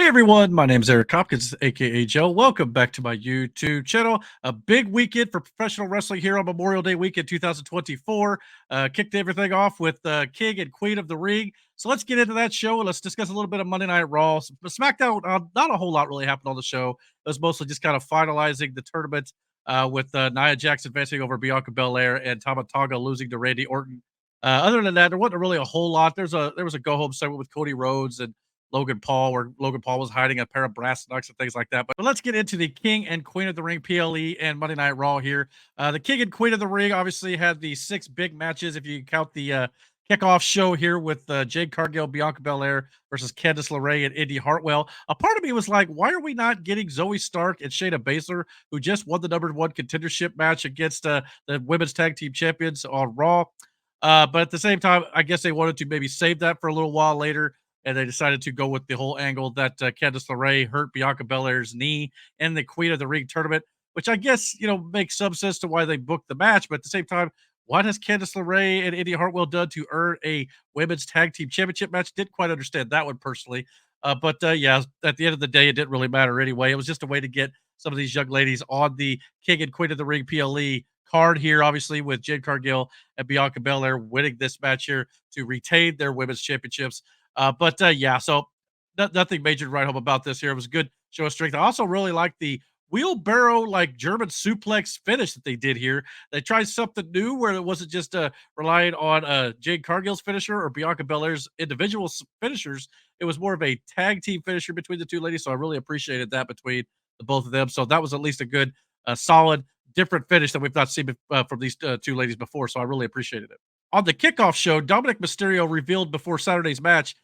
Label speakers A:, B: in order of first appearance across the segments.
A: Everyone, my name is Eric Hopkins, aka Joe. Welcome back to my YouTube channel. A big weekend for professional wrestling here on Memorial Day weekend 2024. Kicked everything off with King and Queen of the Ring. So let's get into that show and let's discuss a little bit of Monday Night Raw. But SmackDown, not a whole lot really happened on the show. It was mostly just kind of finalizing the tournament with Nia Jax advancing over Bianca Belair and Tama Tonga losing to Randy Orton. Other than that, there wasn't really a whole lot. There was a go home segment with Cody Rhodes and Logan Paul, where Logan Paul was hiding a pair of brass knucks and things like that. But let's get into the King and Queen of the Ring PLE and Monday Night Raw here. The King and Queen of the Ring obviously had the 6 big matches. If you count the kickoff show here with Jade Cargill, Bianca Belair versus Candice LeRae and Indy Hartwell. A part of me was like, why are we not getting Zoe Stark and Shayna Baszler, who just won the #1 contendership match against the women's tag team champions on Raw? But at the same time, I guess they wanted to maybe save that for a little while later, and they decided to go with the whole angle that Candice LeRae hurt Bianca Belair's knee in the Queen of the Ring tournament, which I guess, makes some sense to why they booked the match. But at the same time, what has Candice LeRae and Indy Hartwell done to earn a women's tag team championship match? Didn't quite understand that one personally. Yeah, at the end of the day, it didn't really matter anyway. It was just a way to get some of these young ladies on the King and Queen of the Ring PLE card here, obviously, with Jade Cargill and Bianca Belair winning this match here to retain their women's championships. Yeah, so nothing major to write home about this here. It was a good show of strength. I also really like the wheelbarrow, like German suplex finish that they did here. They tried something new where it wasn't just relying on Jade Cargill's finisher or Bianca Belair's individual finishers. It was more of a tag team finisher between the two ladies. So I really appreciated that between the both of them. So that was at least a good, solid, different finish that we've not seen from these two ladies before. So I really appreciated it. On the kickoff show, Dominik Mysterio revealed before Saturday's match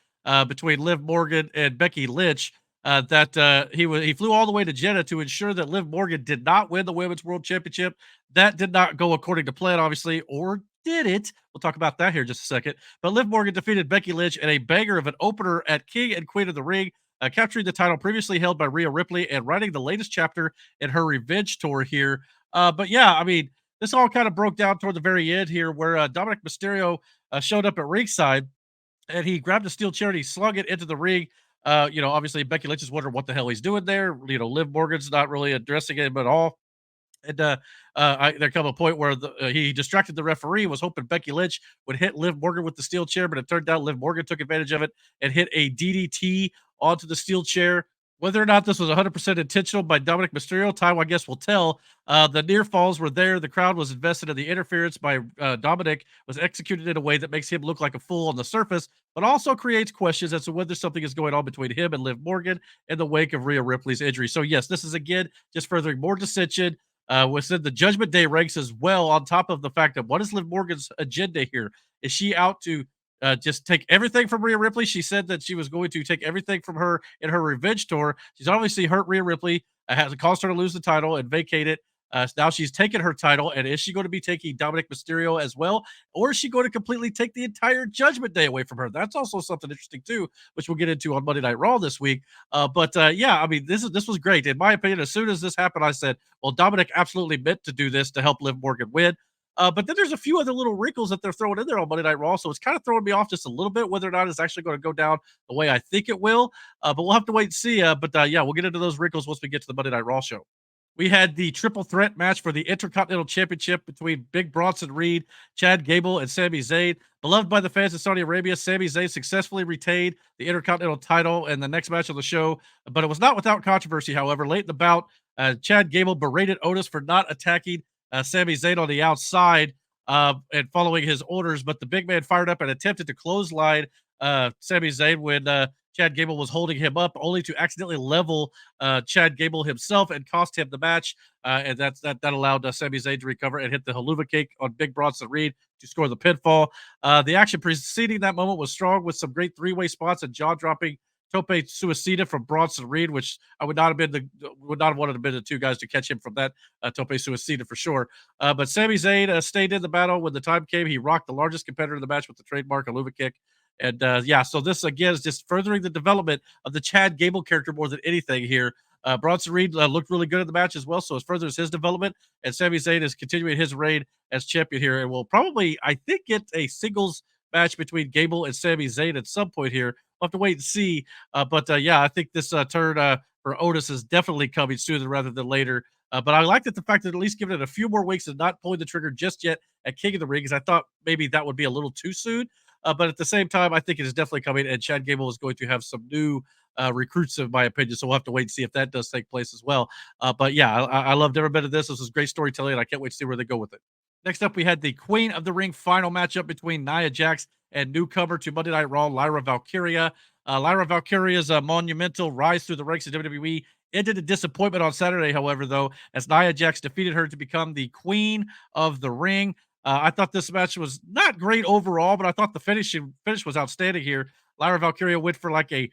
A: between Liv Morgan and Becky Lynch that he flew all the way to Jeddah to ensure that Liv Morgan did not win the Women's World Championship. That did not go according to plan, obviously, or did it? We'll talk about that here in just a second. But Liv Morgan defeated Becky Lynch in a banger of an opener at King and Queen of the Ring, capturing the title previously held by Rhea Ripley and writing the latest chapter in her revenge tour here. But yeah, I mean, this all kind of broke down toward the very end here where Dominik Mysterio showed up at ringside and he grabbed a steel chair and he slung it into the ring. Obviously Becky Lynch is wondering what the hell he's doing there. Liv Morgan's not really addressing him at all. And there come a point where he distracted the referee, was hoping Becky Lynch would hit Liv Morgan with the steel chair, but it turned out Liv Morgan took advantage of it and hit a DDT onto the steel chair. Whether or not this was 100% intentional by Dominik Mysterio, time I guess will tell. The near falls were there. The crowd was invested in the interference by Dominik was executed in a way that makes him look like a fool on the surface, but also creates questions as to whether something is going on between him and Liv Morgan in the wake of Rhea Ripley's injury. So yes, this is again just furthering more dissension within the Judgment Day ranks as well. On top of the fact that what is Liv Morgan's agenda here? Is she out to just take everything from Rhea Ripley? She said that she was going to take everything from her in her revenge tour. She's obviously hurt Rhea Ripley, has caused her to lose the title and vacate it. Now she's taken her title, and is she going to be taking Dominik Mysterio as well, or is she going to completely take the entire Judgment Day away from her? That's also something interesting too, which we'll get into on Monday Night Raw this week. Yeah, I mean, this was great in my opinion. As soon as this happened, I said, well, Dominik absolutely meant to do this to help Liv Morgan win. But then there's a few other little wrinkles that they're throwing in there on Monday Night Raw, so it's kind of throwing me off just a little bit whether or not it's actually going to go down the way I think it will. But we'll have to wait and see. Yeah, we'll get into those wrinkles once we get to the Monday Night Raw show. We had the triple threat match for the Intercontinental Championship between Big Bronson Reed, Chad Gable, and Sami Zayn. Beloved by the fans of Saudi Arabia, Sami Zayn successfully retained the Intercontinental title in the next match of the show, but it was not without controversy, however. Late in the bout, Chad Gable berated Otis for not attacking Sami Zayn on the outside and following his orders, but the big man fired up and attempted to clothesline Sami Zayn when Chad Gable was holding him up, only to accidentally level Chad Gable himself and cost him the match. And that allowed Sami Zayn to recover and hit the haluva cake on Big Bronson Reed to score the pinfall. The action preceding that moment was strong with some great three-way spots and jaw-dropping tope suicida from Bronson Reed, which I would not have wanted to be the two guys to catch him from that tope suicida for sure. But Sami Zayn stayed in the battle when the time came. He rocked the largest competitor in the match with the trademark haluva kick. And yeah, so this again is just furthering the development of the Chad Gable character more than anything here. Bronson Reed looked really good in the match as well, so it furthers his development. And Sami Zayn is continuing his reign as champion here, and will probably, I think, get a singles match between Gable and Sami Zayn at some point here we'll have to wait and see. But yeah, I think this turn for Otis is definitely coming sooner rather than later. But I like that the fact that at least giving it a few more weeks and not pulling the trigger just yet at King of the Ring, because I thought maybe that would be a little too soon. But at the same time, I think it is definitely coming, and Chad Gable is going to have some new recruits, in my opinion. So we'll have to wait and see if that does take place as well. But yeah, I loved every bit of this. This was great storytelling, and I can't wait to see where they go with it. Next up, we had the Queen of the Ring final matchup between Nia Jax and newcomer to Monday Night Raw, Lyra Valkyria. Lyra Valkyria's monumental rise through the ranks of WWE ended in disappointment on Saturday, however, though, as Nia Jax defeated her to become the Queen of the Ring. I thought this match was not great overall, but I thought the finish was outstanding here. Lyra Valkyria went for like a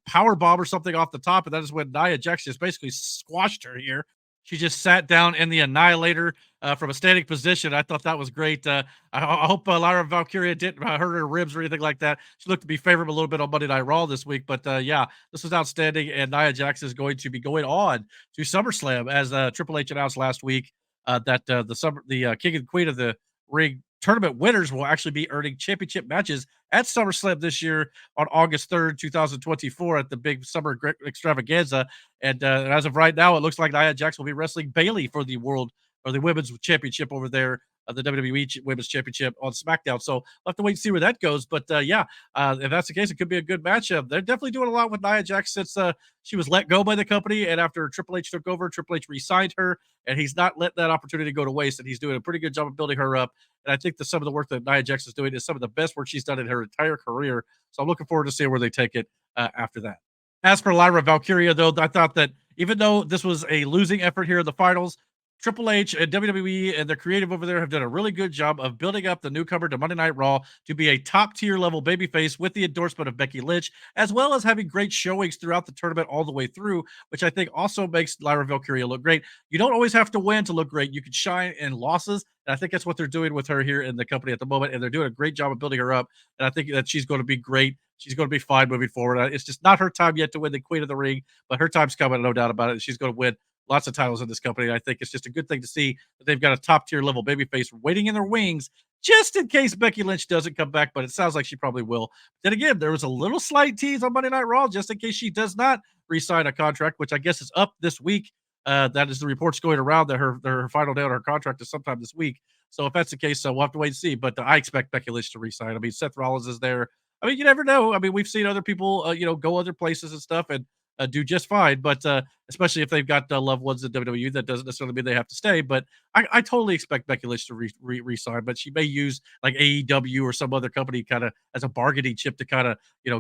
A: power bomb or something off the top, and that is when Nia Jax just basically squashed her here. She just sat down in the Annihilator from a standing position. I thought that was great. I hope Lyra Valkyria didn't hurt her ribs or anything like that. She looked to be favored a little bit on Monday Night Raw this week, but yeah, this was outstanding. And Nia Jax is going to be going on to SummerSlam, as Triple H announced last week that the King and Queen of the Ring tournament winners will actually be earning championship matches at SummerSlam this year on August 3rd, 2024, at the big summer extravaganza. And as of right now, it looks like Nia Jax will be wrestling Bayley for the world or the women's championship over there, the WWE Women's Championship on SmackDown. So we'll have to wait and see where that goes. But yeah, if that's the case, it could be a good matchup. They're definitely doing a lot with Nia Jax since she was let go by the company. And after Triple H took over, Triple H re signed her, and he's not let that opportunity go to waste. And he's doing a pretty good job of building her up. And I think that some of the work that Nia Jax is doing is some of the best work she's done in her entire career. So I'm looking forward to seeing where they take it after that. As for Lyra Valkyria, though, I thought that even though this was a losing effort here in the finals, Triple H and WWE and their creative over there have done a really good job of building up the newcomer to Monday Night Raw to be a top tier level babyface with the endorsement of Becky Lynch, as well as having great showings throughout the tournament all the way through, which I think also makes Lyra Valkyria look great. You don't always have to win to look great. You can shine in losses. And I think that's what they're doing with her here in the company at the moment. And they're doing a great job of building her up. And I think that she's going to be great. She's going to be fine moving forward. It's just not her time yet to win the Queen of the Ring, but her time's coming, no doubt about it. She's going to win lots of titles in this company. I think it's just a good thing to see that they've got a top tier level babyface waiting in their wings just in case Becky Lynch doesn't come back, but it sounds like she probably will. Then again, there was a little slight tease on Monday Night Raw just in case she does not re-sign a contract, which I guess is up this week. That is the reports going around that her final day on her contract is sometime this week. So if that's the case, we'll have to wait and see. But I expect Becky Lynch to resign. I mean, Seth Rollins is there. I mean, you never know. I mean, we've seen other people, go other places and stuff and do just fine. But especially if they've got loved ones in WWE, that doesn't necessarily mean they have to stay. But I totally expect Becky Lynch to resign. But she may use like AEW or some other company kind of as a bargaining chip to kind of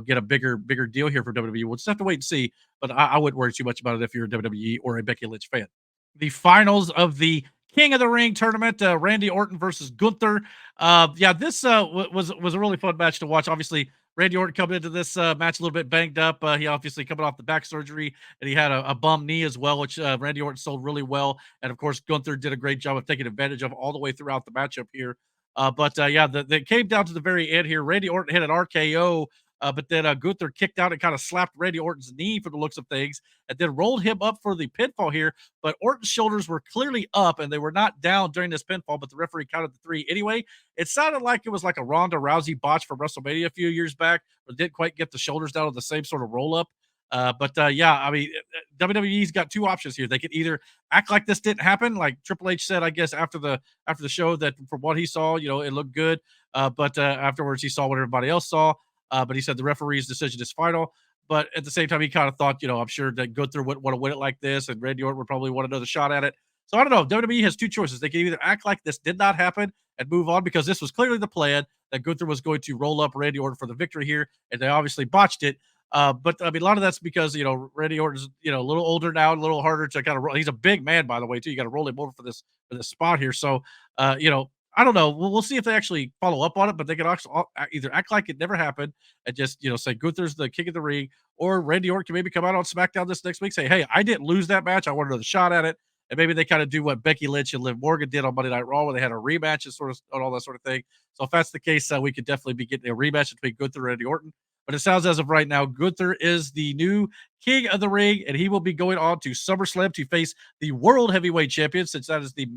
A: get a bigger deal here for WWE. We'll just have to wait and see. But I wouldn't worry too much about it if you're a WWE or a Becky Lynch fan. The finals of the King of the Ring tournament, Randy Orton versus Gunther. Yeah, this was a really fun match to watch. Obviously, Randy Orton coming into this match a little bit banged up. He obviously coming off the back surgery, and he had a bum knee as well, which Randy Orton sold really well. And of course, Gunther did a great job of taking advantage of all the way throughout the matchup here. But yeah, they came down to the very end here. Randy Orton hit an RKO. But then Gunther kicked out and kind of slapped Randy Orton's knee for the looks of things, and then rolled him up for the pinfall here. But Orton's shoulders were clearly up, and they were not down during this pinfall, but the referee counted the three anyway. It sounded like it was like a Ronda Rousey botch from WrestleMania a few years back, but didn't quite get the shoulders down on the same sort of roll up. But yeah, I mean, WWE's got two options here. They could either act like this didn't happen, like Triple H said, I guess after the show, that from what he saw, it looked good. But afterwards, he saw what everybody else saw. But he said the referee's decision is final. But at the same time, he kind of thought, I'm sure that Gunther wouldn't want to win it like this, and Randy Orton would probably want another shot at it. So I don't know. WWE has two choices. They can either act like this did not happen and move on, because this was clearly the plan that Gunther was going to roll up Randy Orton for the victory here, and they obviously botched it. But I mean, a lot of that's because Randy Orton's a little older now, a little harder to kind of roll. He's a big man, by the way, too. You got to roll him over for this spot here. So I don't know. We'll see if they actually follow up on it, but they could also either act like it never happened and just, say Gunther's the king of the ring, or Randy Orton can maybe come out on SmackDown this next week, say, hey, I didn't lose that match. I want another shot at it. And maybe they kind of do what Becky Lynch and Liv Morgan did on Monday Night Raw, where they had a rematch and sort of and all that sort of thing. So if that's the case, we could definitely be getting a rematch between Gunther and Randy Orton. But it sounds as of right now, Gunther is the new king of the ring, and he will be going on to SummerSlam to face the World Heavyweight Champion, since that is the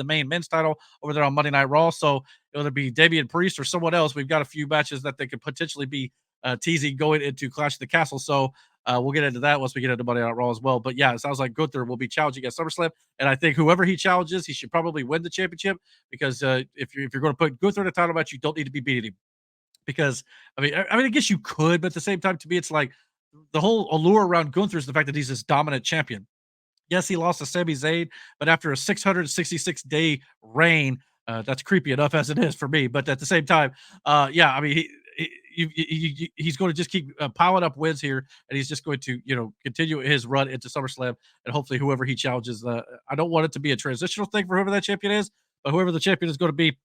A: main men's title over there on Monday Night Raw. So whether it be Damian Priest or someone else, we've got a few matches that they could potentially be teasing going into Clash of the Castle. So we'll get into that once we get into Monday Night Raw as well. But yeah, it sounds like Gunther will be challenging at SummerSlam, and I think whoever he challenges, he should probably win the championship because if you're going to put Gunther in a title match, you don't need to be beating him because I mean, I guess you could, but at the same time, to me, it's like the whole allure around Gunther is the fact that he's this dominant champion. Yes, he lost to Sami Zayn, but after a 666-day reign, that's creepy enough as it is for me. But at the same time, yeah, I mean, he's going to just keep piling up wins here, and he's just going to, continue his run into SummerSlam, and hopefully, whoever he challenges, I don't want it to be a transitional thing for whoever that champion is, but whoever the champion is going to be,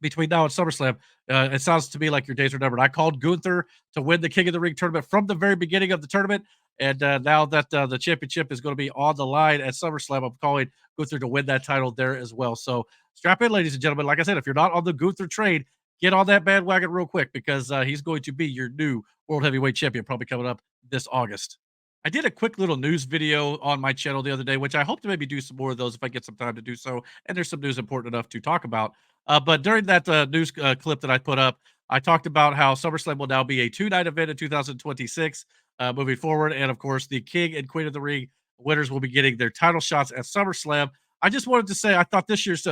A: between now and SummerSlam, it sounds to me like your days are numbered. I called Gunther to win the King of the Ring tournament from the very beginning of the tournament, and now that the championship is going to be on the line at SummerSlam, I'm calling Gunther to win that title there as well. So strap in, ladies and gentlemen. Like I said, if you're not on the Gunther train, get on that bandwagon real quick because he's going to be your new World Heavyweight Champion, probably coming up this August. I did a quick little news video on my channel the other day, which I hope to maybe do some more of those if I get some time to do so. And there's some news important enough to talk about. But during that news clip that I put up, I talked about how SummerSlam will now be a two-night event in 2026 moving forward. And of course, the King and Queen of the Ring winners will be getting their title shots at SummerSlam. I just wanted to say I thought this year's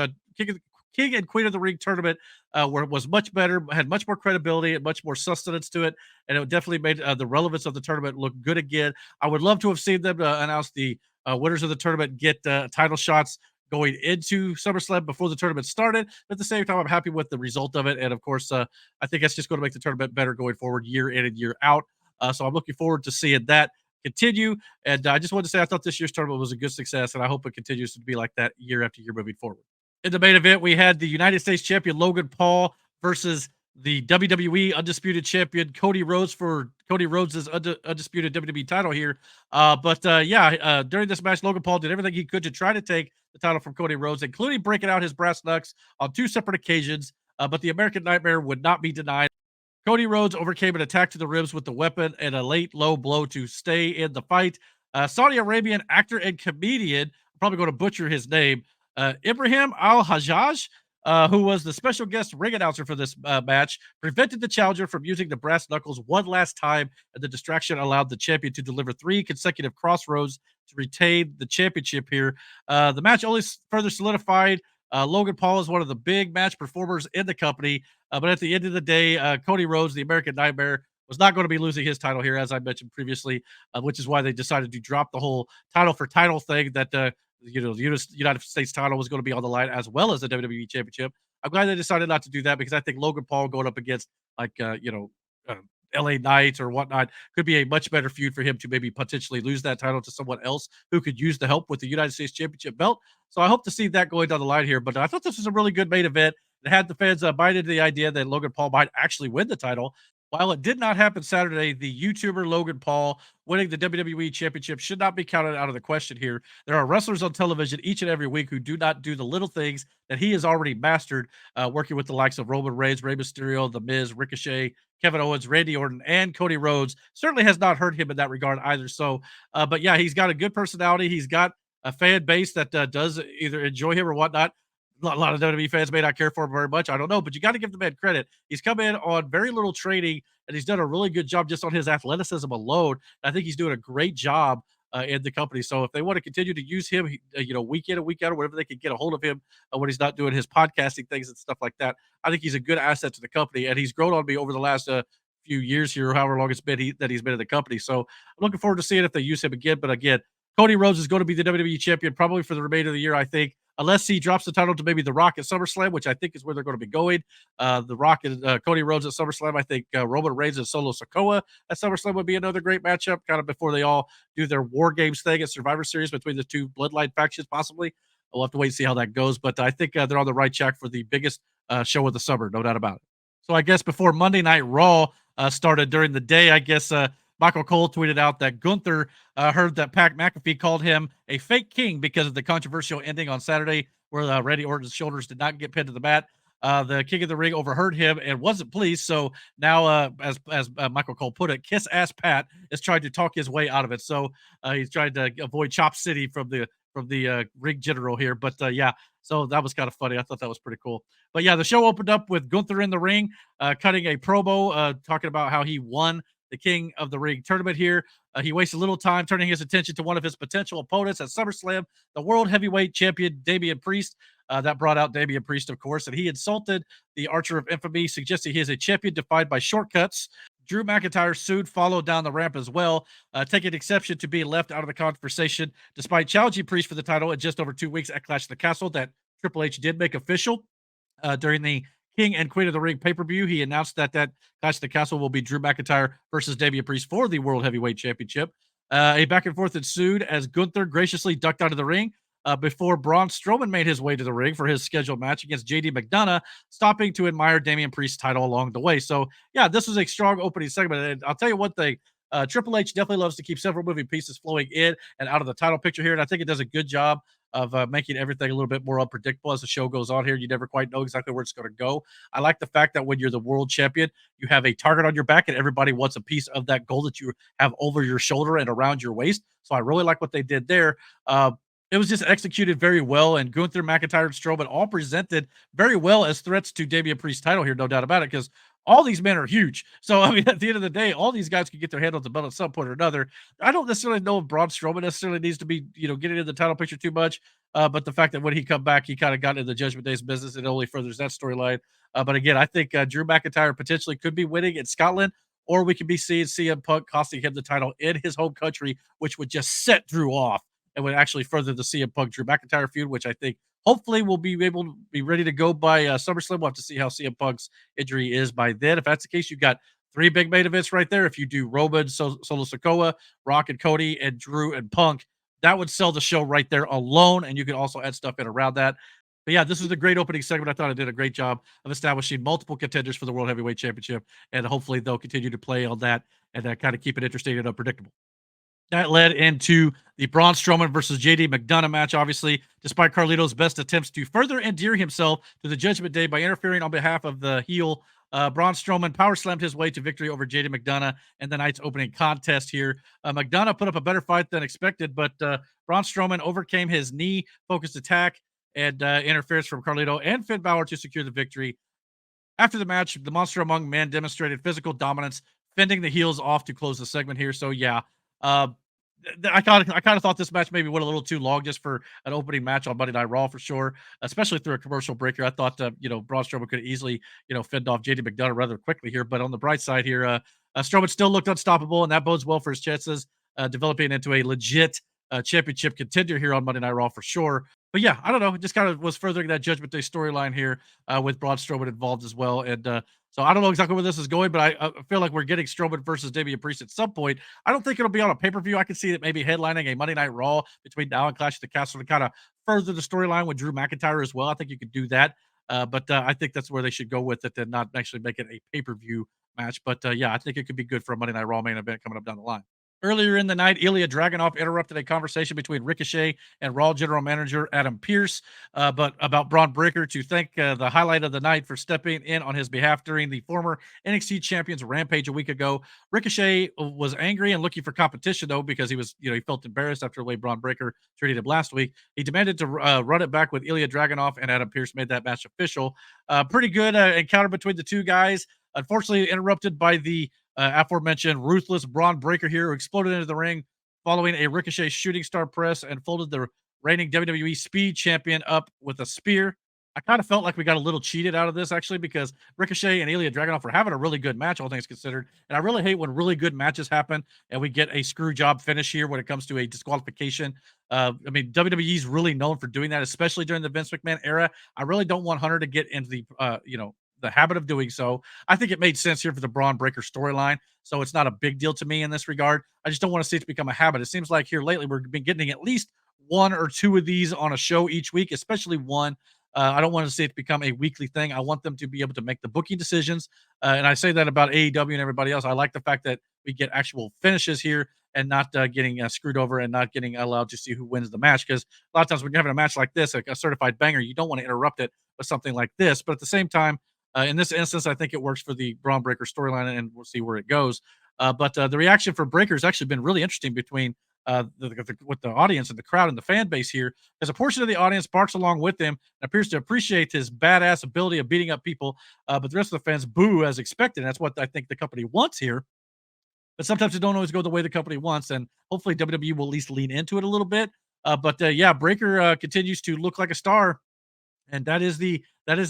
A: King and Queen of the Ring tournament was much better, had much more credibility and much more sustenance to it, and it definitely made the relevance of the tournament look good again. I would love to have seen them announce the winners of the tournament get title shots going into SummerSlam before the tournament started. But at the same time, I'm happy with the result of it, and of course, I think that's just going to make the tournament better going forward, year in and year out. So I'm looking forward to seeing that continue. And I just wanted to say I thought this year's tournament was a good success, and I hope it continues to be like that year after year moving forward. In the main event, we had the United States champion Logan Paul versus the WWE undisputed champion Cody Rhodes for Cody Rhodes' undisputed WWE title here. During this match, Logan Paul did everything he could to try to take the title from Cody Rhodes, including breaking out his brass knucks on two separate occasions. But the American Nightmare would not be denied. Cody Rhodes overcame an attack to the ribs with the weapon and a late low blow to stay in the fight. Saudi Arabian actor and comedian, I'm probably going to butcher his name, Ibrahim Al-Hajjaj, who was the special guest ring announcer for this match, prevented the challenger from using the brass knuckles one last time, and the distraction allowed the champion to deliver three consecutive crossroads to retain the championship here. The match only further solidified Logan Paul is one of the big match performers in the company, but at the end of the day, Cody Rhodes, the American Nightmare, was not going to be losing his title here, as I mentioned previously, which is why they decided to drop the whole title for title thing that the United States title was going to be on the line as well as the WWE Championship. I'm glad they decided not to do that because I think Logan Paul going up against uh, LA Knight or whatnot could be a much better feud for him to maybe potentially lose that title to someone else who could use the help with the United States Championship belt. So I hope to see that going down the line here. But I thought this was a really good main event. It had the fans buy into the idea that Logan Paul might actually win the title. While it did not happen Saturday, the YouTuber Logan Paul winning the WWE Championship should not be counted out of the question here. There are wrestlers on television each and every week who do not do the little things that he has already mastered, working with the likes of Roman Reigns, Rey Mysterio, The Miz, Ricochet, Kevin Owens, Randy Orton, and Cody Rhodes. Certainly has not hurt him in that regard either. So, but yeah, he's got a good personality. He's got a fan base that does either enjoy him or whatnot. A lot of WWE fans may not care for him very much. I don't know, but you got to give the man credit. He's come in on very little training, and he's done a really good job just on his athleticism alone. I think he's doing a great job in the company. So if they want to continue to use him, week in and week out, or whatever they can get a hold of him when he's not doing his podcasting things and stuff like that, I think he's a good asset to the company. And he's grown on me over the last few years here, however long it's been that he's been in the company. So I'm looking forward to seeing if they use him again. But again, Cody Rhodes is going to be the WWE champion probably for the remainder of the year, I think, unless he drops the title to maybe The Rock at SummerSlam, which I think is where they're going to be going. The Rock and Cody Rhodes at SummerSlam. I think Roman Reigns and Solo Sikoa at SummerSlam would be another great matchup, kind of before they all do their War Games thing at Survivor Series between the two Bloodline factions, possibly. We'll have to wait and see how that goes, but I think they're on the right track for the biggest show of the summer, no doubt about it. So I guess before Monday Night Raw started during the day, I guess Michael Cole tweeted out that Gunther heard that Pat McAfee called him a fake king because of the controversial ending on Saturday where Randy Orton's shoulders did not get pinned to the mat. The King of the Ring overheard him and wasn't pleased. So now, as Michael Cole put it, Kiss Ass Pat is trying to talk his way out of it. So he's trying to avoid Chop City from the from the ring general here. But yeah, so that was kind of funny. I thought that was pretty cool. But yeah, the show opened up with Gunther in the ring, cutting a promo, talking about how he won the King of the Ring tournament here. He wasted little time turning his attention to one of his potential opponents at SummerSlam, the World Heavyweight Champion Damian Priest. That brought out Damian Priest, of course, and he insulted the Archer of Infamy, suggesting he is a champion defined by shortcuts. Drew McIntyre soon followed down the ramp as well, taking exception to being left out of the conversation despite challenging Priest for the title in just over 2 weeks at Clash of the Castle that Triple H did make official. During the King and Queen of the Ring pay-per-view, he announced that Clash of the Castle will be Drew McIntyre versus Damian Priest for the World Heavyweight Championship. A back and forth ensued as Gunther graciously ducked out of the ring before Braun Strowman made his way to the ring for his scheduled match against JD McDonough, stopping to admire Damian Priest's title along the way. So, yeah, this was a strong opening segment. And I'll tell you one thing. Triple H definitely loves to keep several moving pieces flowing in and out of the title picture here. And I think it does a good job of making everything a little bit more unpredictable as the show goes on here. You never quite know exactly where it's going to go. I like the fact that when you're the world champion, you have a target on your back and everybody wants a piece of that gold that you have over your shoulder and around your waist. So I really like what they did there. It was just executed very well, and Gunther, McIntyre, and Strowman all presented very well as threats to Damian Priest's title here, no doubt about it, because all these men are huge. So, I mean, at the end of the day, all these guys can get their hand on the belt at some point or another. I don't necessarily know if Braun Strowman necessarily needs to be, getting in the title picture too much, but the fact that when he come back, he kind of got into the Judgment Day's business, it only furthers that storyline. But again, I think Drew McIntyre potentially could be winning in Scotland, or we could be seeing CM Punk costing him the title in his home country, which would just set Drew off and would actually further the CM Punk Drew McIntyre feud, which I think hopefully will be able to be ready to go by SummerSlam. We'll have to see how CM Punk's injury is by then. If that's the case, you've got three big main events right there. If you do Roman, Solo Sikoa, Rock and Cody, and Drew and Punk, that would sell the show right there alone. And you can also add stuff in around that. But yeah, this was a great opening segment. I thought it did a great job of establishing multiple contenders for the World Heavyweight Championship. And hopefully they'll continue to play on that and kind of keep it interesting and unpredictable. That led into the Braun Strowman versus JD McDonough match, obviously, despite Carlito's best attempts to further endear himself to the Judgment Day by interfering on behalf of the heel. Braun Strowman power slammed his way to victory over JD McDonough in the night's opening contest here. McDonough put up a better fight than expected, but Braun Strowman overcame his knee-focused attack and interference from Carlito and Finn Balor to secure the victory. After the match, the Monster Among Men demonstrated physical dominance, fending the heels off to close the segment here. So yeah, uh, I kind of thought this match maybe went a little too long just for an opening match on Monday Night Raw for sure, especially through a commercial breaker. I thought Braun Strowman could easily fend off JD McDonough rather quickly here. But on the bright side here, Strowman still looked unstoppable, and that bodes well for his chances developing into a legit championship contender here on Monday Night Raw for sure. But yeah, I don't know. It just kind of was furthering that Judgment Day storyline here with Braun Strowman involved as well. And so I don't know exactly where this is going, but I feel like we're getting Strowman versus Damian Priest at some point. I don't think it'll be on a pay-per-view. I can see it maybe headlining a Monday Night Raw between now and Clash of the Castle to kind of further the storyline with Drew McIntyre as well. I think you could do that. But I think that's where they should go with it and not actually make it a pay-per-view match. But yeah, I think it could be good for a Monday Night Raw main event coming up down the line. Earlier in the night, Ilya Dragunov interrupted a conversation between Ricochet and Raw General Manager Adam Pearce, but about Braun Breaker to thank the highlight of the night for stepping in on his behalf during the former NXT Champion's Rampage a week ago. Ricochet was angry and looking for competition, though, because he was, he felt embarrassed after the way Braun Breaker treated him last week. He demanded to run it back with Ilya Dragunov, and Adam Pearce made that match official. Pretty good encounter between the two guys. Unfortunately, interrupted by the aforementioned ruthless Braun Breaker here, who exploded into the ring following a Ricochet shooting star press and folded the reigning WWE Speed Champion up with a spear. I kind of felt like we got a little cheated out of this, actually, because Ricochet and Ilya Dragunov were having a really good match, all things considered. And I really hate when really good matches happen and we get a screw job finish here when it comes to a disqualification. I mean, WWE's really known for doing that, especially during the Vince McMahon era. I really don't want Hunter to get into the habit of doing so. I think it made sense here for the Braun Breaker storyline, so it's not a big deal to me in this regard. I just don't want to see it become a habit. It seems like here lately we've been getting at least one or two of these on a show each week, especially one. I don't want to see it become a weekly thing. I want them to be able to make the booking decisions, and I say that about AEW and everybody else. I like the fact that we get actual finishes here and not getting screwed over and not getting allowed to see who wins the match. Because a lot of times when you're having a match like this, like a certified banger, you don't want to interrupt it with something like this. But at the same time, in this instance, I think it works for the Braun Breaker storyline, and we'll see where it goes. But the reaction for Breaker has actually been really interesting between with the audience and the crowd and the fan base here, as a portion of the audience barks along with him and appears to appreciate his badass ability of beating up people, but the rest of the fans boo as expected. That's what I think the company wants here, but sometimes it don't always go the way the company wants, and hopefully WWE will at least lean into it a little bit. But yeah, Breaker continues to look like a star, and that is the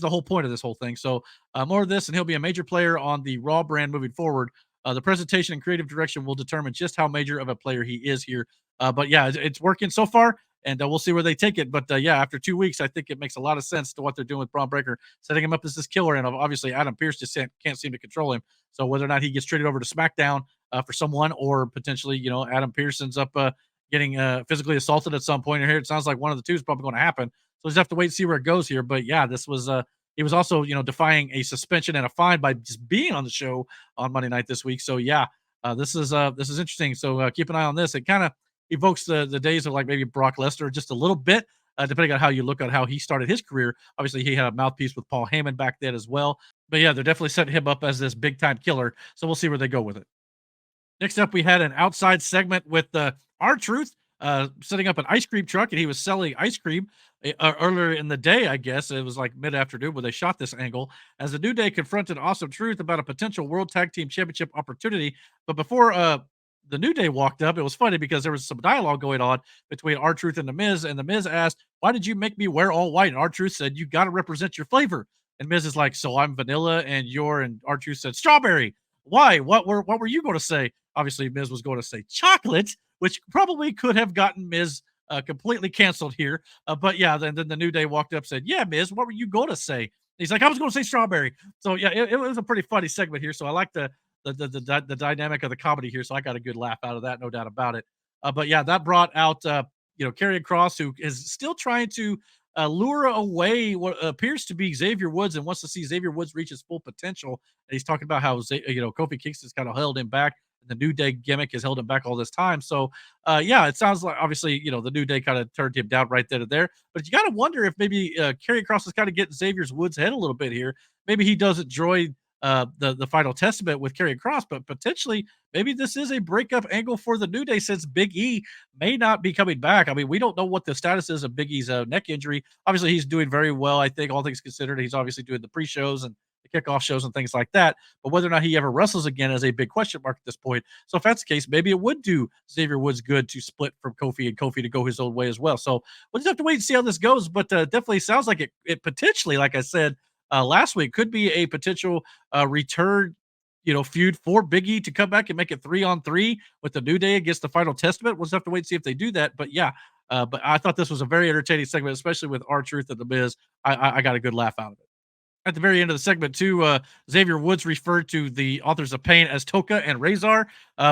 A: whole point of this whole thing. So more of this, and he'll be a major player on the Raw brand moving forward. The presentation and creative direction will determine just how major of a player he is here. But yeah, it's working so far, and we'll see where they take it. But yeah, after 2 weeks, I think it makes a lot of sense to what they're doing with Braun Breaker, setting him up as this killer, and obviously Adam Pearce just can't seem to control him. So whether or not he gets traded over to SmackDown for someone, or potentially Adam Pearce ends up getting physically assaulted at some point here, it sounds like one of the two is probably going to happen. So just have to wait and see where it goes here. But yeah, this was he was also defying a suspension and a fine by just being on the show on Monday night this week. So yeah, this is interesting. So keep an eye on this. It kind of evokes the days of like maybe Brock Lesnar just a little bit, depending on how you look at how he started his career. Obviously, he had a mouthpiece with Paul Heyman back then as well. But yeah, they're definitely setting him up as this big time killer. So we'll see where they go with it. Next up, we had an outside segment with R-Truth setting up an ice cream truck, and he was selling ice cream earlier in the day. I guess it was like mid-afternoon where they shot this angle, as the New Day confronted Awesome Truth about a potential World Tag Team Championship opportunity. But before the New Day walked up, it was funny because there was some dialogue going on between R-Truth and The Miz, and The Miz asked, "Why did you make me wear all white?" And R-Truth said, "You got to represent your flavor." And Miz is like, "So I'm vanilla and you're," and R-Truth said, "Strawberry." Why? What were you going to say? Obviously, Miz was going to say chocolate, which probably could have gotten Miz completely canceled here. But yeah, then the New Day walked up and said, "Yeah, Miz, what were you going to say?" He's like, "I was going to say strawberry." So yeah, it was a pretty funny segment here. So I like the dynamic of the comedy here. So I got a good laugh out of that, no doubt about it. But yeah, that brought out Karrion Kross, who is still trying to lure away what appears to be Xavier Woods, and wants to see Xavier Woods reach his full potential. And he's talking about how Kofi Kingston's kind of held him back. The New Day gimmick has held him back all this time. So, yeah, it sounds like obviously, the New Day kind of turned him down right then and there. But you got to wonder if maybe Karrion Kross is kind of getting Xavier Woods' head a little bit here. Maybe he doesn't enjoy the final testament with Karrion Kross, but potentially maybe this is a breakup angle for the New Day, since Big E may not be coming back. I mean, we don't know what the status is of Big E's neck injury. Obviously, he's doing very well, I think, all things considered. He's obviously doing the pre-shows and the kickoff shows and things like that. But whether or not he ever wrestles again is a big question mark at this point. So if that's the case, maybe it would do Xavier Woods good to split from Kofi and Kofi to go his own way as well. So we'll just have to wait and see how this goes. But definitely sounds like it potentially, like I said last week, could be a potential return, feud for Big E to come back and make it 3-on-3 with the New Day against the Final Testament. We'll just have to wait and see if they do that. But yeah, but I thought this was a very entertaining segment, especially with R-Truth and The Miz. I got a good laugh out of it. At the very end of the segment, too, Xavier Woods referred to the authors of Pain as Toka and Razor,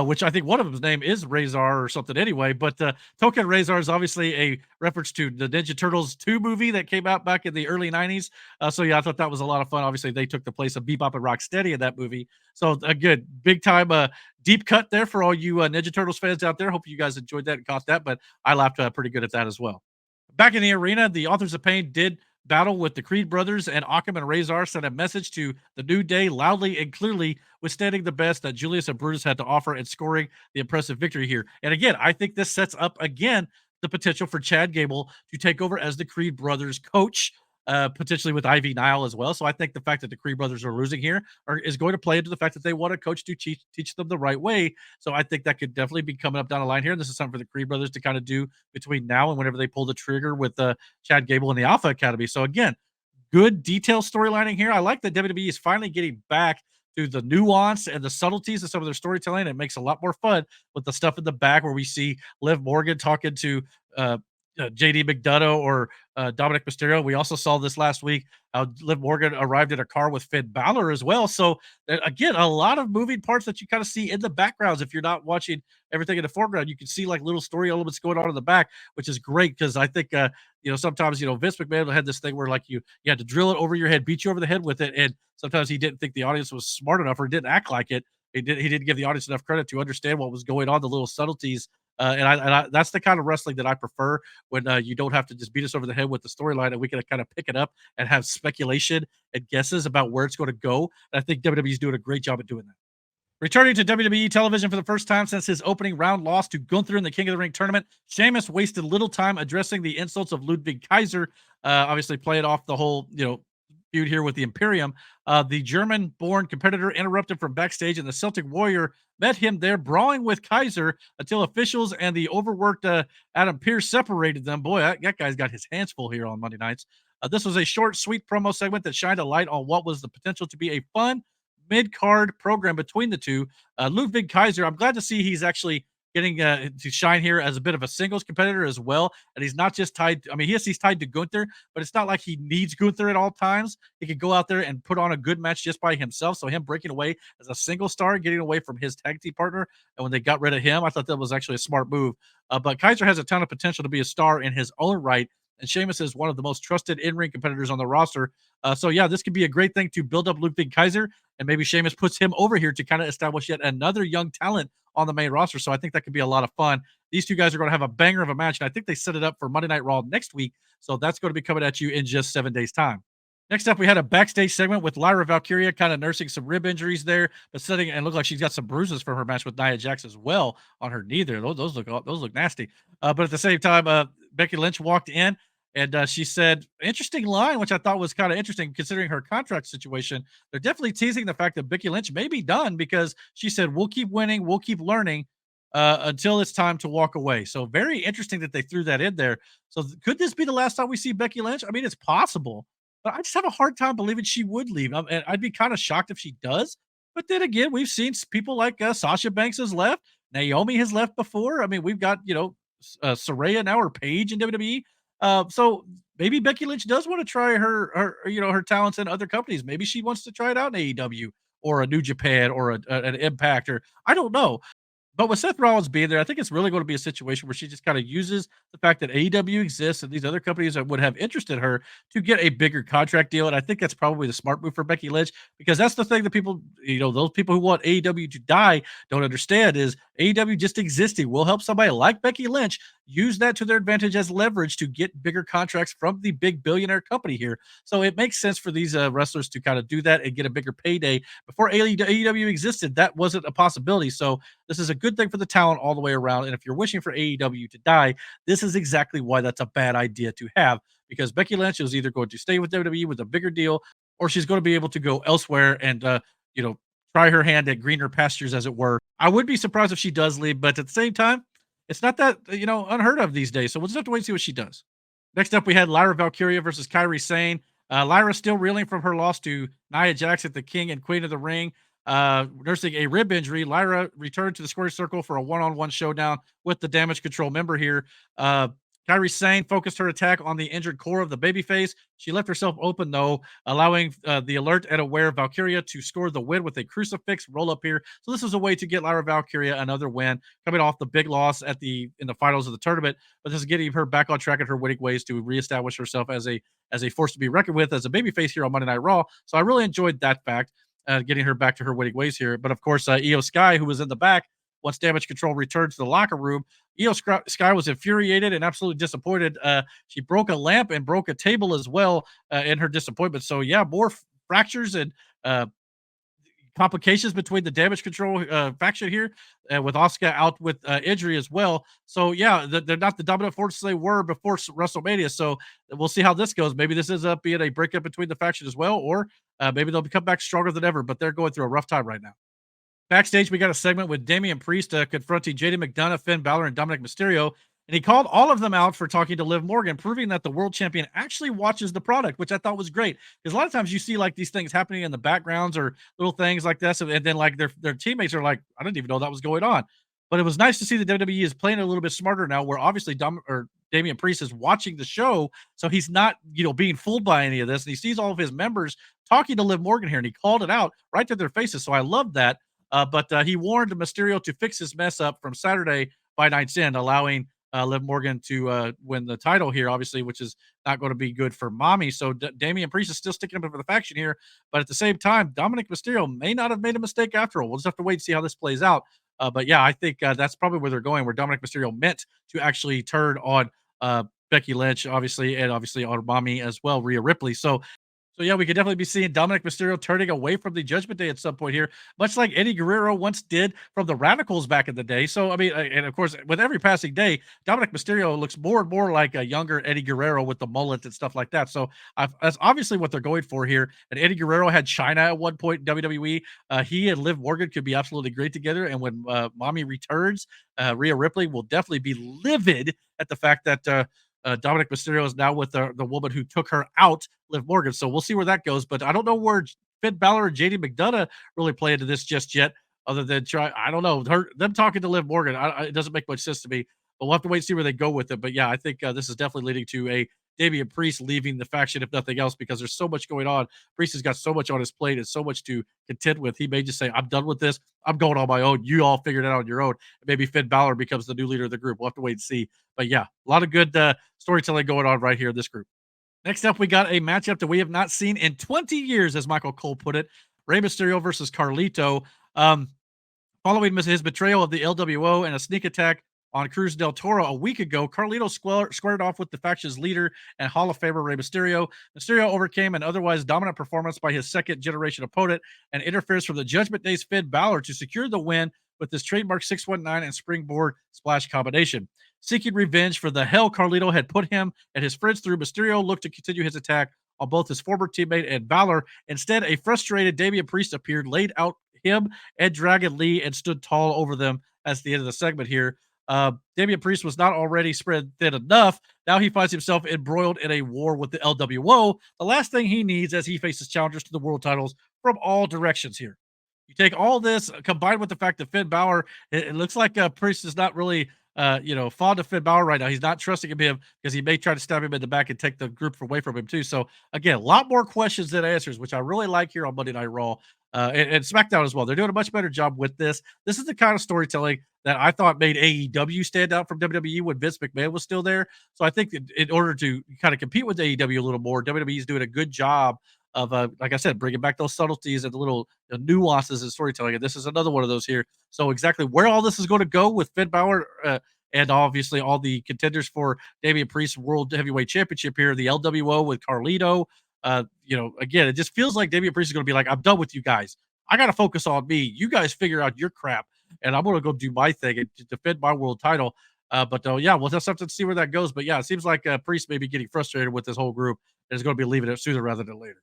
A: which I think one of them's name is Razor or something anyway. But Toka and Razor is obviously a reference to the Ninja Turtles 2 movie that came out back in the early 90s. So, yeah, I thought that was a lot of fun. Obviously, they took the place of Bebop and Rocksteady in that movie. So, a good big time deep cut there for all you Ninja Turtles fans out there. Hope you guys enjoyed that and caught that. But I laughed pretty good at that as well. Back in the arena, the authors of Pain did battle with the Creed brothers, and Occam and Razor sent a message to the New Day loudly and clearly, withstanding the best that Julius and Brutus had to offer and scoring the impressive victory here. And again, I think this sets up again the potential for Chad Gable to take over as the Creed brothers coach, potentially with Ivy Nile as well. So I think the fact that the Creed brothers are losing here is going to play into the fact that they want a coach to teach them the right way. So I think that could definitely be coming up down the line here. And this is something for the Creed brothers to kind of do between now and whenever they pull the trigger with Chad Gable and the Alpha Academy. So again, good detail storylining here. I like that WWE is finally getting back to the nuance and the subtleties of some of their storytelling. It makes a lot more fun with the stuff in the back where we see Liv Morgan talking to JD McDonough or Dominik Mysterio. We also saw this last week how Liv Morgan arrived in a car with Finn Balor as well. So again, a lot of moving parts that you kind of see in the backgrounds. If you're not watching everything in the foreground, you can see like little story elements going on in the back, which is great because I think sometimes Vince McMahon had this thing where like you had to drill it over your head, beat you over the head with it, and sometimes he didn't think the audience was smart enough or didn't act like it. He didn't give the audience enough credit to understand what was going on, the little subtleties. And that's the kind of wrestling that I prefer, when you don't have to just beat us over the head with the storyline, and we can kind of pick it up and have speculation and guesses about where it's going to go. And I think WWE is doing a great job at doing that. Returning to WWE television for the first time since his opening round loss to Gunther in the King of the Ring tournament, Sheamus wasted little time addressing the insults of Ludwig Kaiser. Obviously, playing off the whole feud here with the Imperium. The German-born competitor interrupted from backstage, and the Celtic Warrior met him there, brawling with Kaiser until officials and the overworked Adam Pearce separated them. Boy, that guy's got his hands full here on Monday nights. This was a short, sweet promo segment that shined a light on what was the potential to be a fun mid-card program between the two. Ludwig Kaiser, I'm glad to see he's actually getting to shine here as a bit of a singles competitor as well. And he's not just tied. I mean, yes, he's tied to Gunther, but it's not like he needs Gunther at all times. He could go out there and put on a good match just by himself. So him breaking away as a single star, getting away from his tag team partner, and when they got rid of him, I thought that was actually a smart move. But Kaiser has a ton of potential to be a star in his own right. And Sheamus is one of the most trusted in-ring competitors on the roster. So yeah, this could be a great thing to build up Ludwig Kaiser, and maybe Sheamus puts him over here to kind of establish yet another young talent on the main roster. So I think that could be a lot of fun. These two guys are going to have a banger of a match, and I think they set it up for Monday Night Raw next week. So that's going to be coming at you in just 7 days' time. Next up, we had a backstage segment with Lyra Valkyria kind of nursing some rib injuries there, but sitting and look like she's got some bruises from her match with Nia Jax as well on her knee there. Those look nasty. But at the same time, Becky Lynch walked in and she said, interesting line, which I thought was kind of interesting considering her contract situation. They're definitely teasing the fact that Becky Lynch may be done because she said, we'll keep winning, we'll keep learning until it's time to walk away. So very interesting that they threw that in there. So could this be the last time we see Becky Lynch? I mean, it's possible, but I just have a hard time believing she would leave. And I'd be kind of shocked if she does. But then again, we've seen people like Sasha Banks has left. Naomi has left before. I mean, we've got, Saraya now or Paige in WWE. So maybe Becky Lynch does want to try her talents in other companies. Maybe she wants to try it out in AEW or a New Japan or an Impact, or I don't know. But with Seth Rollins being there, I think it's really going to be a situation where she just kind of uses the fact that AEW exists and these other companies that would have interested her to get a bigger contract deal. And I think that's probably the smart move for Becky Lynch, because that's the thing that people, those people who want AEW to die don't understand is AEW just existing will help somebody like Becky Lynch use that to their advantage as leverage to get bigger contracts from the big billionaire company here. So it makes sense for these wrestlers to kind of do that and get a bigger payday. Before AEW existed, that wasn't a possibility. So this is a good thing for the talent all the way around. And if you're wishing for AEW to die, this is exactly why that's a bad idea to have, because Becky Lynch is either going to stay with WWE with a bigger deal, or she's going to be able to go elsewhere and, try her hand at greener pastures, as it were. I would be surprised if she does leave, but at the same time, it's not that, unheard of these days. So we'll just have to wait and see what she does. Next up, we had Lyra Valkyria versus Kairi Sane. Lyra still reeling from her loss to Nia Jax at the King and Queen of the Ring. Nursing a rib injury, Lyra returned to the square circle for a one-on-one showdown with the Damage Control member here. Kairi Sane focused her attack on the injured core of the babyface. She left herself open, though, allowing the alert and aware Valkyria to score the win with a crucifix roll-up here. So this was a way to get Lyra Valkyria another win, coming off the big loss in the finals of the tournament. But this is getting her back on track at her winning ways to reestablish herself as a force to be reckoned with as a babyface here on Monday Night Raw. So I really enjoyed that fact, getting her back to her winning ways here. But of course, Io Sky, who was in the back, once Damage Control returned to the locker room, Io Sky was infuriated and absolutely disappointed. She broke a lamp and broke a table as well in her disappointment. So yeah, more fractures and complications between the Damage Control faction here, with Asuka out with injury as well. So yeah, they're not the dominant force they were before WrestleMania. So we'll see how this goes. Maybe this ends up being a breakup between the faction as well, or maybe they'll come back stronger than ever. But they're going through a rough time right now. Backstage, we got a segment with Damian Priest confronting JD McDonough, Finn Balor, and Dominik Mysterio. And he called all of them out for talking to Liv Morgan, proving that the world champion actually watches the product, which I thought was great. Because a lot of times you see like these things happening in the backgrounds or little things like this, and then like their teammates are like, I didn't even know that was going on. But it was nice to see the WWE is playing a little bit smarter now, where obviously Damian Priest is watching the show, so he's not being fooled by any of this, and he sees all of his members talking to Liv Morgan here, and he called it out right to their faces. So I love that. But he warned Mysterio to fix his mess up from Saturday by night's end, allowing Liv Morgan to win the title here, obviously, which is not going to be good for Mommy. So Damian Priest is still sticking up for the faction here. But at the same time, Dominik Mysterio may not have made a mistake after all. We'll just have to wait and see how this plays out. But yeah, I think that's probably where they're going, where Dominik Mysterio meant to actually turn on Becky Lynch, obviously, and obviously on Mommy as well, Rhea Ripley. So So yeah, we could definitely be seeing Dominik Mysterio turning away from the Judgment Day at some point here, much like Eddie Guerrero once did from the Radicals back in the day. So I mean, and of course, with every passing day, Dominik Mysterio looks more and more like a younger Eddie Guerrero with the mullet and stuff like that. So that's obviously what they're going for here. And Eddie Guerrero had China at one point in WWE. He and Liv Morgan could be absolutely great together. And when Mommy returns, Rhea Ripley will definitely be livid at the fact that. Dominik Mysterio is now with the woman who took her out, Liv Morgan. So we'll see where that goes. But I don't know where Finn Balor and JD McDonough really play into this just yet, other than try. I don't know. Them talking to Liv Morgan, it doesn't make much sense to me. But we'll have to wait and see where they go with it. But yeah, I think this is definitely leading to a Damian Priest leaving the faction, if nothing else, because there's so much going on. Priest has got so much on his plate and so much to contend with. He may just say, I'm done with this. I'm going on my own. You all figured it out on your own. Maybe Finn Balor becomes the new leader of the group. We'll have to wait and see. But yeah, a lot of good storytelling going on right here in this group. Next up, we got a matchup that we have not seen in 20 years, as Michael Cole put it. Rey Mysterio versus Carlito. Following his betrayal of the LWO and a sneak attack on Cruz del Toro a week ago, Carlito squared off with the faction's leader and Hall of Famer Rey Mysterio. Mysterio overcame an otherwise dominant performance by his second-generation opponent and interferes from the Judgment Day's Finn Balor to secure the win with his trademark 619 and springboard splash combination. Seeking revenge for the hell Carlito had put him and his friends through, Mysterio looked to continue his attack on both his former teammate and Balor. Instead, a frustrated Damian Priest appeared, laid out him and Dragon Lee, and stood tall over them as the end of the segment here. Damian Priest was not already spread thin enough. Now he finds himself embroiled in a war with the LWO. The last thing he needs as he faces challengers to the world titles from all directions here. You take all this combined with the fact that Finn Balor, it looks like Priest is not really, fond of Finn Balor right now. He's not trusting him because he may try to stab him in the back and take the group away from him too. So again, a lot more questions than answers, which I really like here on Monday Night Raw and SmackDown as well. They're doing a much better job with this. This is the kind of storytelling that I thought made AEW stand out from WWE when Vince McMahon was still there. So I think that in order to kind of compete with AEW a little more, WWE is doing a good job of, like I said, bringing back those subtleties and the little nuances in storytelling. And this is another one of those here. So exactly where all this is going to go with Finn Balor and obviously all the contenders for Damian Priest World Heavyweight Championship here, the LWO with Carlito. Again, it just feels like Damian Priest is going to be like, I'm done with you guys. I got to focus on me. You guys figure out your crap, and I'm going to go do my thing and to defend my world title. Yeah, we'll just have to see where that goes. But yeah, it seems like Priest may be getting frustrated with this whole group and is going to be leaving it sooner rather than later.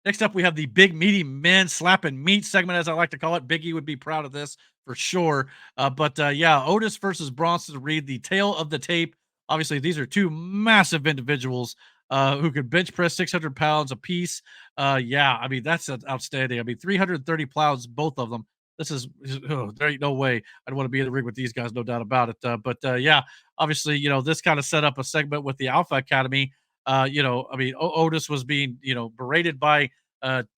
A: Next up, we have the big meaty men slapping meat segment, as I like to call it. Biggie would be proud of this for sure. Yeah, Otis versus Bronson Reed, the tail of the tape. Obviously, these are two massive individuals who could bench press 600 pounds apiece. Yeah, I mean, that's outstanding. I mean, 330 pounds, both of them. There ain't no way I'd want to be in the ring with these guys, no doubt about it. Yeah, obviously, this kind of set up a segment with the Alpha Academy. Otis was being, berated by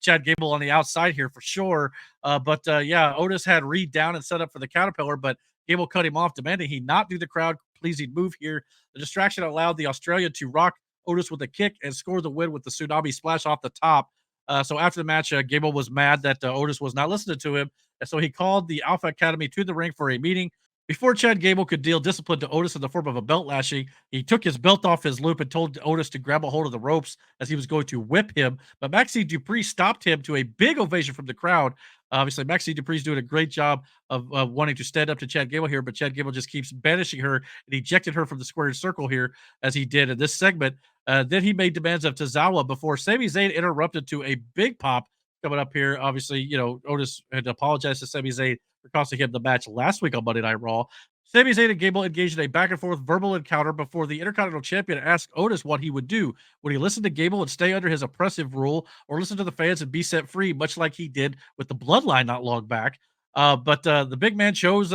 A: Chad Gable on the outside here for sure. Yeah, Otis had Reed down and set up for the caterpillar, but Gable cut him off, demanding he not do the crowd pleasing move here. The distraction allowed the Australian to rock Otis with a kick and score the win with the tsunami splash off the top. So after the match, Gable was mad that Otis was not listening to him, and so he called the Alpha Academy to the ring for a meeting. Before Chad Gable could deal discipline to Otis in the form of a belt lashing, he took his belt off his loop and told Otis to grab a hold of the ropes as he was going to whip him. But Maxine Dupree stopped him to a big ovation from the crowd. Obviously, Maxine Dupree's doing a great job of wanting to stand up to Chad Gable here, but Chad Gable just keeps banishing her and ejected her from the squared circle here, as he did in this segment. Then he made demands of Tozawa before Sami Zayn interrupted to a big pop coming up here. Obviously, Otis had to apologize to Sami Zayn for costing him the match last week on Monday Night Raw. Sami Zayn and Gable engaged in a back and forth verbal encounter before the Intercontinental Champion asked Otis what he would do. Would he listen to Gable and stay under his oppressive rule, or listen to the fans and be set free, much like he did with the Bloodline not long back? The big man chose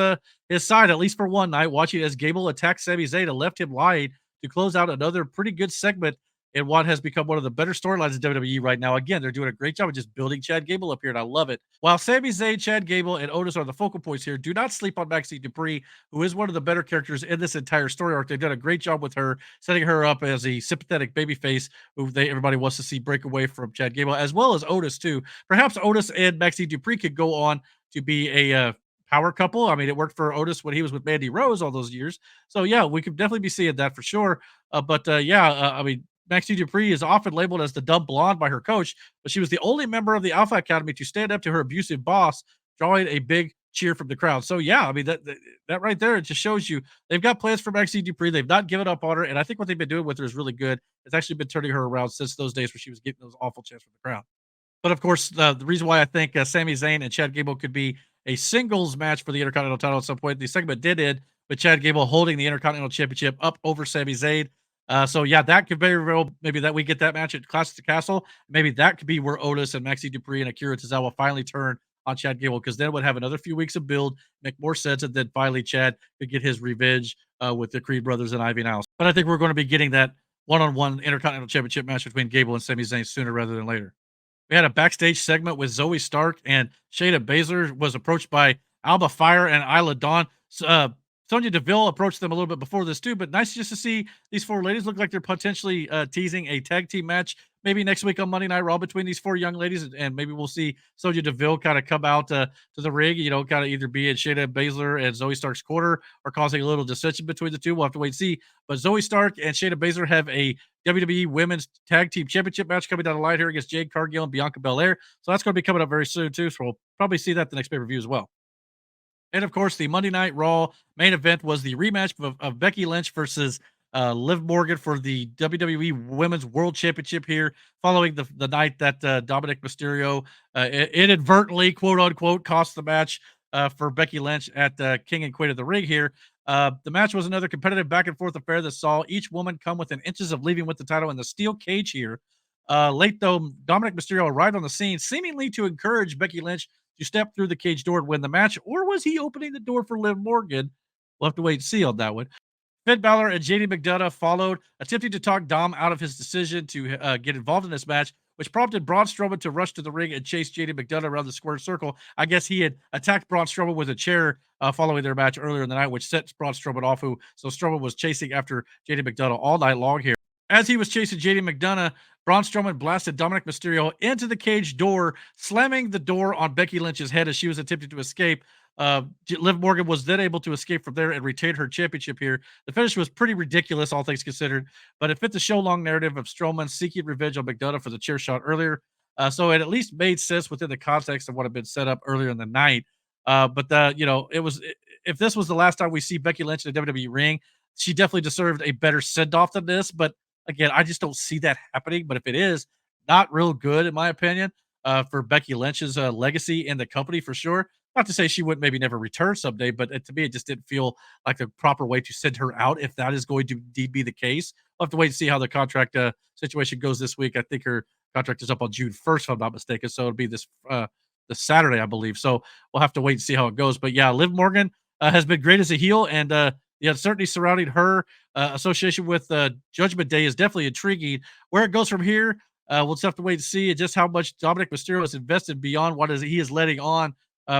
A: his side, at least for one night, watching as Gable attacked Sami Zayn and left him lying to close out another pretty good segment in what has become one of the better storylines in WWE right now. Again, they're doing a great job of just building Chad Gable up here, and I love it. While Sami Zayn, Chad Gable, and Otis are the focal points here, do not sleep on Maxine Dupree, who is one of the better characters in this entire story arc. They've done a great job with her, setting her up as a sympathetic babyface who everybody wants to see break away from Chad Gable, as well as Otis, too. Perhaps Otis and Maxine Dupree could go on to be a power couple. I mean, it worked for Otis when he was with Mandy Rose all those years. So, yeah, we could definitely be seeing that for sure. I mean, Maxine Dupree is often labeled as the dumb blonde by her coach, but she was the only member of the Alpha Academy to stand up to her abusive boss, drawing a big cheer from the crowd. So yeah, I mean that right there, it just shows you they've got plans for Maxine Dupree. They've not given up on her, and I think what they've been doing with her is really good. It's actually been turning her around since those days where she was getting those awful chants from the crowd. But of course, the reason why I think Sami Zayn and Chad Gable could be a singles match for the Intercontinental title at some point, the segment did end with Chad Gable holding the Intercontinental Championship up over Sami Zayn. So yeah, that could very well maybe that we get that match at Clash at the Castle. Maybe that could be where Otis and Maxi Dupree and Akira Tozawa finally turn on Chad Gable, because then it would have another few weeks of build, make more sense, and then finally Chad could get his revenge with the Creed brothers and Ivy Niles. But I think we're going to be getting that one-on-one Intercontinental Championship match between Gable and Sami Zayn sooner rather than later. We had a backstage segment with Zoe Stark and Shayna Baszler was approached by Alba Fire and Isla Dawn. Sonya Deville approached them a little bit before this too, but nice just to see these four ladies look like they're potentially teasing a tag team match maybe next week on Monday Night Raw between these four young ladies, and maybe we'll see Sonya Deville kind of come out to the ring, kind of either be in Shayna Baszler and Zoe Stark's corner or causing a little dissension between the two. We'll have to wait and see. But Zoe Stark and Shayna Baszler have a WWE Women's Tag Team Championship match coming down the line here against Jade Cargill and Bianca Belair. So that's going to be coming up very soon too. So we'll probably see that the next pay-per-view as well. And of course, the Monday Night Raw main event was the rematch of Becky Lynch versus Liv Morgan for the WWE Women's World Championship here, following the night that Dominik Mysterio inadvertently, quote unquote, cost the match for Becky Lynch at King and Queen of the Ring here. The match was another competitive back and forth affair that saw each woman come within inches of leaving with the title in the steel cage here. Late though, Dominik Mysterio arrived on the scene, seemingly to encourage Becky Lynch to step through the cage door and win the match, or was he opening the door for Liv Morgan? We'll have to wait and see on that one. Finn Balor and JD McDonough followed, attempting to talk Dom out of his decision to get involved in this match, which prompted Braun Strowman to rush to the ring and chase JD McDonough around the square circle. I guess he had attacked Braun Strowman with a chair following their match earlier in the night, which set Braun Strowman off. So Strowman was chasing after JD McDonough all night long here. As he was chasing JD McDonough, Braun Strowman blasted Dominik Mysterio into the cage door, slamming the door on Becky Lynch's head as she was attempting to escape. Liv Morgan was then able to escape from there and retain her championship here. The finish was pretty ridiculous, all things considered, but it fit the show-long narrative of Strowman seeking revenge on McDonough for the chair shot earlier. So it at least made sense within the context of what had been set up earlier in the night. It was if this was the last time we see Becky Lynch in the WWE ring, she definitely deserved a better send-off than this. But again, I just don't see that happening. But if it is, not real good in my opinion for Becky Lynch's legacy in the company for sure. Not to say she would maybe never return someday, but to me, it just didn't feel like the proper way to send her out if that is going to indeed be the case. We'll have to wait and see how the contract situation goes this week. I think her contract is up on June 1st, if I'm not mistaken. So it'll be this Saturday, I believe. So we'll have to wait and see how it goes. But yeah, Liv Morgan has been great as a heel, and the uncertainty surrounding her association with Judgment Day is definitely intriguing. Where it goes from here, we'll just have to wait and see just how much Dominik Mysterio has invested beyond what he is letting on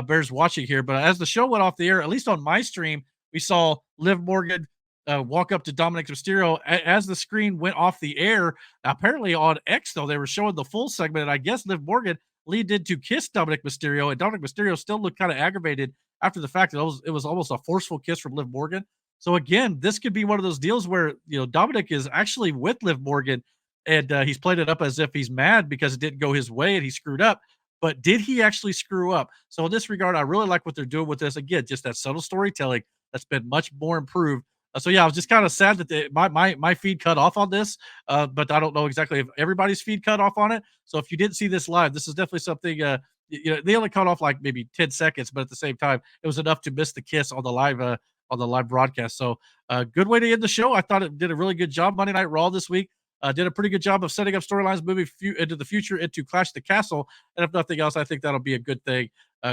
A: bears watching here. But as the show went off the air, at least on my stream, we saw Liv Morgan walk up to Dominik Mysterio as the screen went off the air. Apparently on X, though, they were showing the full segment, and I guess Liv Morgan leaned in to kiss Dominik Mysterio, and Dominik Mysterio still looked kind of aggravated after the fact that it was almost a forceful kiss from Liv Morgan. So again, this could be one of those deals where Dominik is actually with Liv Morgan, and he's played it up as if he's mad because it didn't go his way and he screwed up. But did he actually screw up? So in this regard, I really like what they're doing with this. Again, just that subtle storytelling that's been much more improved. So yeah, I was just kind of sad that my feed cut off on this, but I don't know exactly if everybody's feed cut off on it. So if you didn't see this live, this is definitely something. They only cut off like maybe 10 seconds, but at the same time, it was enough to miss the kiss on the live broadcast. So good way to end the show. I thought it did a really good job. Monday Night Raw this week did a pretty good job of setting up storylines moving into the future into Clash the Castle. And if nothing else, I think that'll be a good thing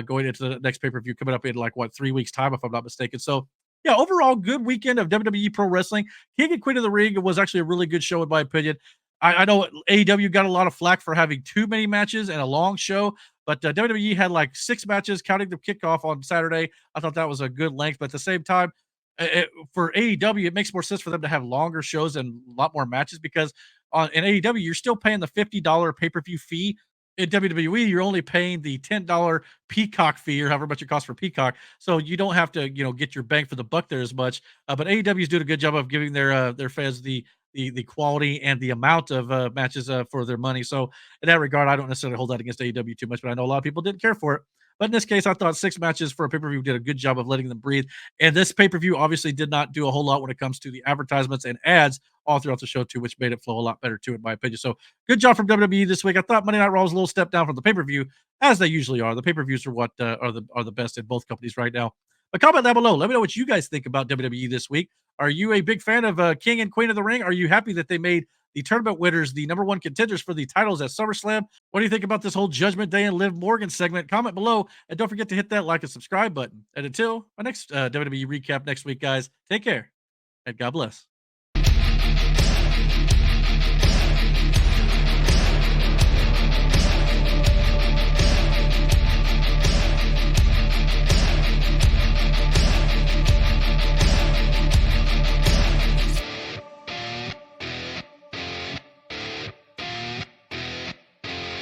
A: going into the next pay-per-view coming up in 3 weeks time, if I'm not mistaken. So yeah, overall good weekend of WWE Pro Wrestling. King and Queen of the Ring was actually a really good show in my opinion. I know AEW got a lot of flack for having too many matches and a long show, but WWE had 6 matches, counting the kickoff on Saturday. I thought that was a good length, but at the same time, for AEW, it makes more sense for them to have longer shows and a lot more matches because in AEW, you're still paying the $50 pay-per-view fee. in WWE, you're only paying the $10 Peacock fee or however much it costs for Peacock, so you don't have to, get your bang for the buck there as much. But AEW is doing a good job of giving their fans the quality and the amount of matches for their money. So in that regard, I don't necessarily hold that against AEW too much, but I know a lot of people didn't care for it. But in this case, I thought 6 matches for a pay-per-view did a good job of letting them breathe. And this pay-per-view obviously did not do a whole lot when it comes to the advertisements and ads all throughout the show too, which made it flow a lot better too, in my opinion. So good job from WWE this week. I thought Monday Night Raw was a little step down from the pay-per-view, as they usually are. The pay-per-views are what are the best in both companies right now. But comment down below. Let me know what you guys think about WWE this week. Are you a big fan of King and Queen of the Ring? Are you happy that they made the tournament winners the number one contenders for the titles at SummerSlam? What do you think about this whole Judgment Day and Liv Morgan segment? Comment below, and don't forget to hit that like and subscribe button. And until my next WWE recap next week, guys, take care and God bless.